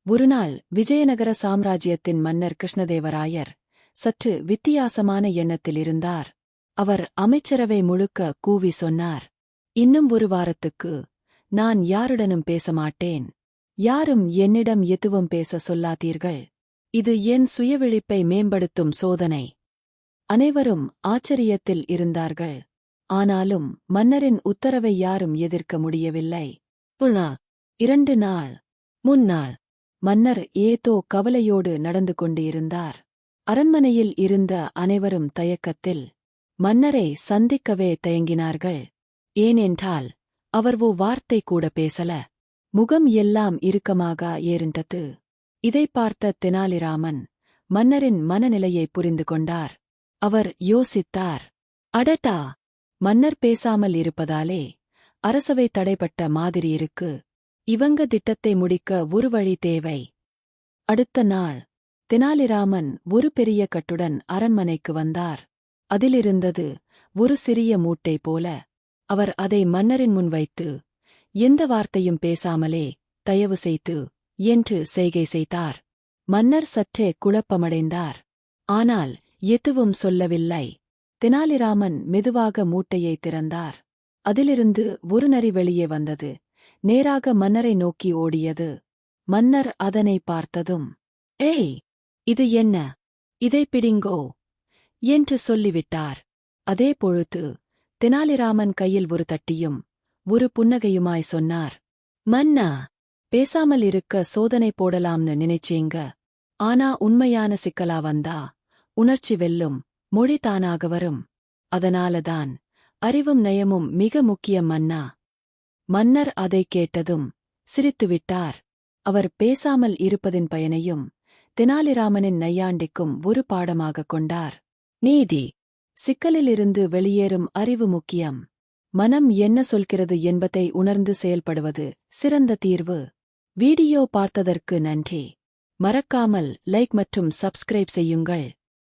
ஒருநாள் விஜயநகர சாம்ராஜ்யத்தின் மன்னர் கிருஷ்ணதேவராயர் சற்று வித்தியாசமான எண்ணத்தில் இருந்தார். அவர் அமைச்சரவை முழுக்க கூவி சொன்னார், இன்னும் ஒரு வாரத்துக்கு நான் யாருடனும் பேசமாட்டேன். யாரும் என்னிடம் எதுவும் பேச சொல்லாதீர்கள். இது என் சுயவிழிப்பை மேம்படுத்தும் சோதனை. அனைவரும் ஆச்சரியத்தில் இருந்தார்கள். ஆனாலும் மன்னரின் உத்தரவை யாரும் எதிர்க்க முடியவில்லை. 2 நாள் முன்னாள் மன்னர் ஏதோ கவலையோடு நடந்து கொண்டு இருந்தார். அரண்மனையில் இருந்த அனைவரும் தயக்கத்தில் மன்னரை சந்திக்கவே தயங்கினார்கள். ஏனென்றால் அவர் வார்த்தை கூட பேசல. முகம் எல்லாம் இறுக்கமாக ஏறிண்டது. இதை பார்த்த தெனாலிராமன் மன்னரின் மனநிலையை புரிந்து கொண்டார். அவர் யோசித்தார், அடடா, மன்னர் பேசாமல் இருப்பதாலே அரசவை தடைப்பட்ட மாதிரி இருக்கு. இவங்க திட்டத்தை முடிக்க ஒரு வழி தேவை. அடுத்த நாள் தெனாலிராமன் ஒரு பெரிய கட்டுடன் அரண்மனைக்கு வந்தார். அதிலிருந்தது ஒரு சிறிய மூட்டை போல. அவர் அதை மன்னரின் முன் வைத்து, எந்த வார்த்தையும் பேசாமலே தயவு செய்து என்று செய்கை செய்தார். மன்னர் சற்றே குழப்பமடைந்தார். ஆனால் எதுவும் சொல்லவில்லை. தெனாலிராமன் மெதுவாக மூட்டையை திறந்தார். அதிலிருந்து ஒரு நரி வெளியே வந்தது. நேராக மன்னரை நோக்கி ஓடியது. மன்னர் அதனை பார்த்ததும், ஏய், இது என்ன? இதை பிடிங்கோ என்று சொல்லிவிட்டார். அதே பொழுது தெனாலிராமன் கையில் ஒரு தட்டியும் ஒரு புன்னகையுமாய் சொன்னார், மன்னா, பேசாமல் இருக்க சோதனை போடலாம்னு நினைச்சீங்க. ஆனா உண்மையான சிக்கலா வந்தா உணர்ச்சி வெல்லும், மொழி தானாக வரும். அதனாலதான் அறிவும் நயமும் மிக முக்கியம் மன்னா. மன்னர் அதைக் கேட்டதும் சிரித்துவிட்டார். அவர் பேசாமல் இருப்பதின் பயனையும் தெனாலிராமனின் நையாண்டிக்கும் ஒரு பாடமாகக் கொண்டார். நீதி. சிக்கலிலிருந்து வெளியேறும் அறிவு முக்கியம். மனம் என்ன சொல்கிறது என்பதை உணர்ந்து செயல்படுவது சிறந்த தீர்வு. வீடியோ பார்த்ததற்கு நன்றி. மறக்காமல் லைக் மற்றும் சப்ஸ்கிரைப் செய்யுங்கள்.